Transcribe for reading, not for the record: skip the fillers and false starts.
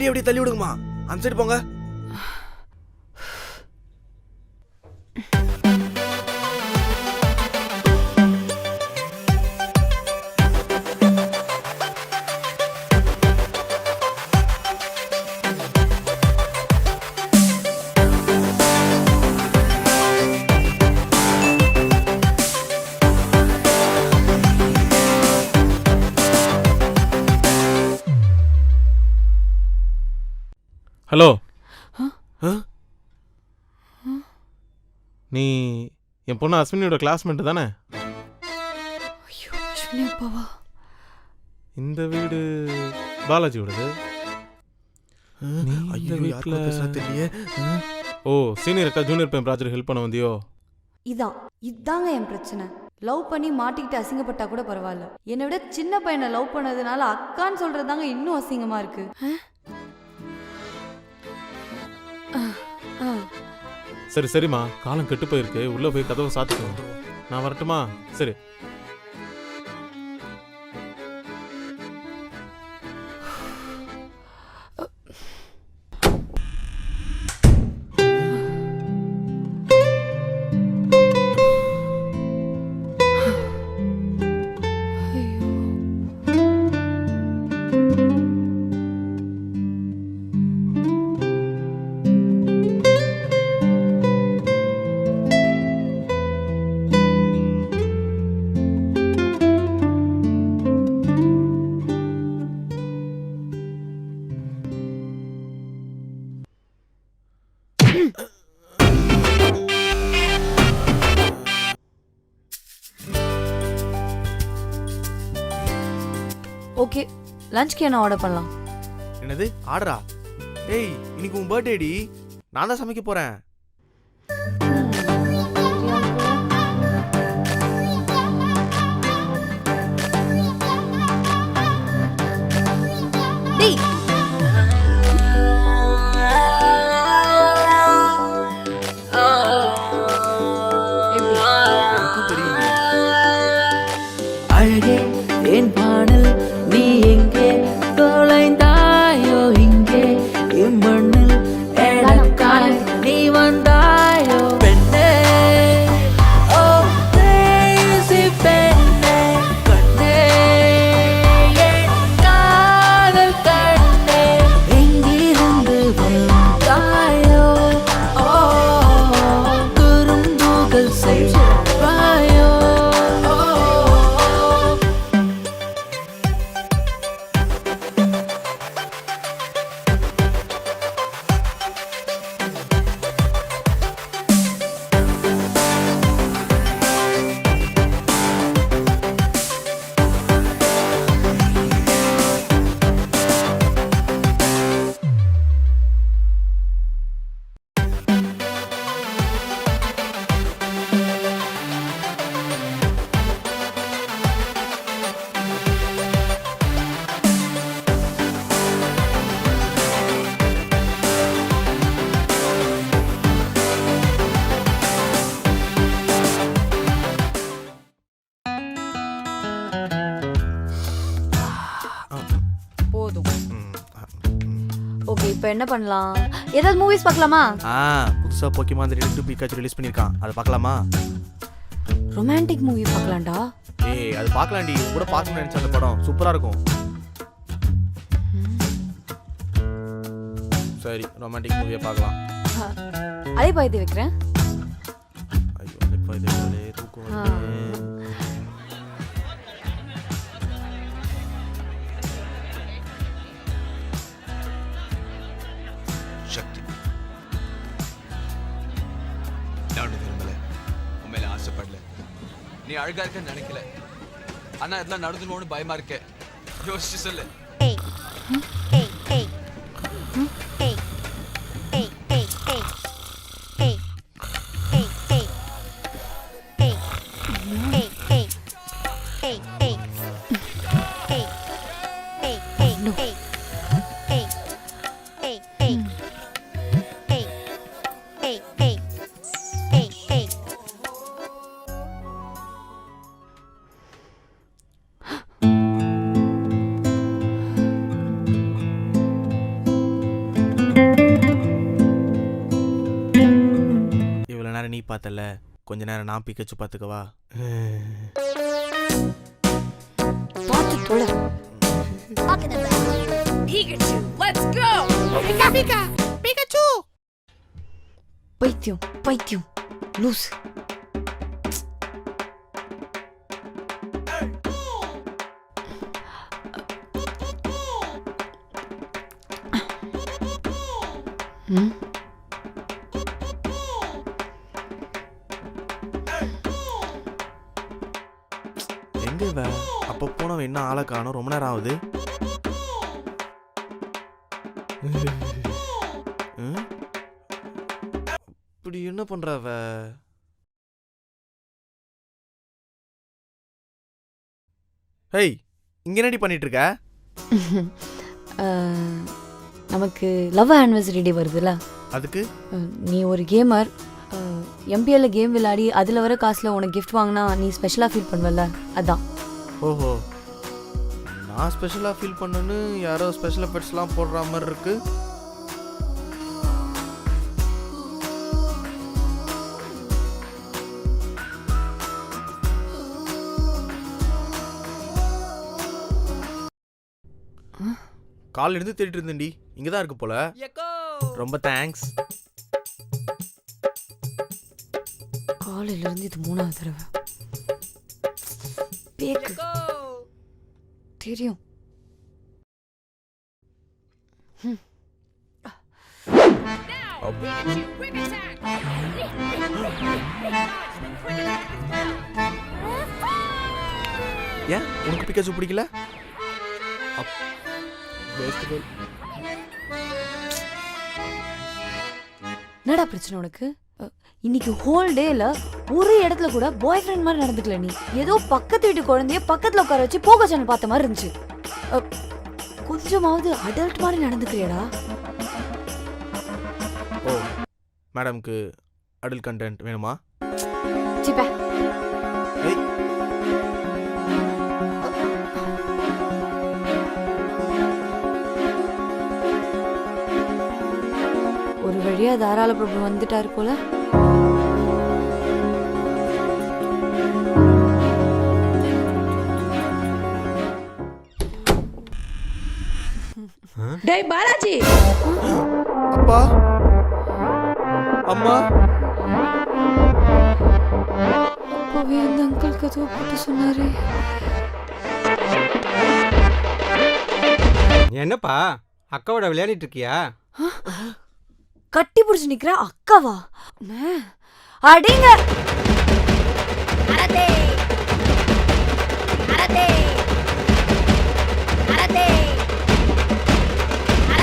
வண்டி அப்படியே தள்ளி விடுங்கம்மா. அந்த சைடு போங்க. ஹலோ, நீ என் பொண்ணு அஸ்வினியோட கிளாஸ்மேட் தானே? ஐயோ, அஸ்வினி அப்பாவா? இந்த வீடு பாலாஜியோடது. ஐயோ, யாருக்குள்ள பேசுறா தெரியலையே. ஓ, சீனியர் அக்கா ஜூனியர் பையன் ப்ராஜெக்ட் ஹெல்ப் பண்ண வந்தியோ? இதாங்க என் பிரச்சனை. லவ் பண்ணி மாட்டிக்கிட்டு அசிங்கப்பட்டா கூட பரவாயில்ல, என்னை விட சின்ன பையனை லவ் பண்ணதுனால அக்கான்னு சொல்றதாங்க இன்னும் அசிங்கமா இருக்கு. சரி சரிம்மா, காலம் கெட்டு போயிருக்கு. உள்ள போய் கதவை சாத்திக்கணும். நான் வரட்டுமா? சரி. ஓகே, லஞ்ச்க்கு என்ன ஆர்டர் பண்ணலாம்? என்னது ஆர்டரா? ஏய், இன்னைக்கு உன் பர்த்டேடி. நான் தான் சமைக்க போறேன். டேய், அழகே என் பாடல் நீ எங்கே தொலைந்தாயோ, இங்கே இம்மண்ணில் எனக்காய் நீ வந்தாயோ பெண்ணே. ஓ தேசி பெண்ணே, கண்ணே என் காதல் கண்ணே, எங்கிருந்து வந்தாயோ? ஓ குறும்புகள் செய்வாயோ? போதும். ஓகே, இப்போ என்ன பண்ணலாம்? ஏதாவது மூவிஸ் பார்க்கலாமா? புதுசா போக்கிமான் 2 பிகாச்சு ரிலீஸ் பண்ணிருக்கான். அதை பார்க்கலாமா? ரொமான்டிக் மூவி பார்க்கலாம்டா. ஏய், அது பார்க்கலாம்டி. கூட பார்க்கணும்னு நினைச்ச அந்த படம் சூப்பரா இருக்கும். சரி, ரொமான்டிக் மூவியை பார்க்கலாம். அதே பாய்தி வைக்கிறேன். ஐயோ, இப்போ இதே தூக்கம் வருது. சக்தி, நான் விரும்பல, உண்மையில ஆசைப்படல. நீ அழகா இருக்கன்னு நினைக்கல. ஆனா இதெல்லாம் நடந்துன்னு பயமா இருக்க. யோசிச்சு சொல்லு. நீ பார்த்தல, கொஞ்ச நேரம் நான் பிக்கச்சு பார்த்துக்கவா? பார்த்து தொலை. பைத்தியம் பைத்தியம் லூஸ். எங்க இவ? அப்ப போனவன் என்ன ஆளை காணோம், ரொம்ப நேரம் ஆகுது. இப்படி என்ன பண்றவ? ஹேய், இங்க என்னடி பண்ணிட்டு இருக்க? நமக்கு லவ் ஆனிவர்சரி டே வருதுல்ல, அதுக்கு நீ ஒரு கேமர், எம்பிஎல்ல கேம் விளையாடி அதில் வர காசில் உனக்கு கிஃப்ட் வாங்கினா நீ ஸ்பெஷலாக ஃபீல் பண்ணுவல்ல, அதான். ஓஹோ, நான் ஸ்பெஷலாக ஃபீல் பண்ணேன்னு யாரோ ஸ்பெஷல் எஃபர்ட்ஸ்லாம் போடுற மாதிரி இருக்கு. கால் எடுத்து தேடிட்டு இருந்தேன்டி, இங்கே தான் இருக்கு போல. ரொம்ப தேங்க்ஸ். காலையிலேருந்து இது 3வது தடவை. பேக்கு தெரியும். ஏன் உனக்கு பிக்காச்சு பிடிக்கல? என்னடா பிரச்சனை உனக்கு? இன்னைக்கு ஹோல் டேல ஒரு இடத்துல கூட பாய் ஃப்ரெண்ட் மாதிரி நடந்துக்கல. நீ ஏதோ பக்கத்து வீட்டு குழந்தைய பக்கத்துல உட்கார வச்சு போகோ சேனல் பார்த்த மாதிரி இருந்துச்சு. கொஞ்சமாவது அடல்ட் மாதிரி நடந்துக்கிறியடா. ஓ, மேடம்க்கு அடல்ட் கண்டென்ட் வேணுமா? சிப்பே. ஏய், ஒரு வழியா தாராள பிரபு வந்துட்டாரு போல. டேய் பாலாஜி, அப்பா, அம்மா. அப்பவே அந்த அங்கிள் கதவை போட்டு சொன்னாரு. என்னப்பா அக்காவோட விளையாடிட்டு இருக்கியா? கட்டி பிடிச்சு நிக்கிற அக்காவா? அடிங்க.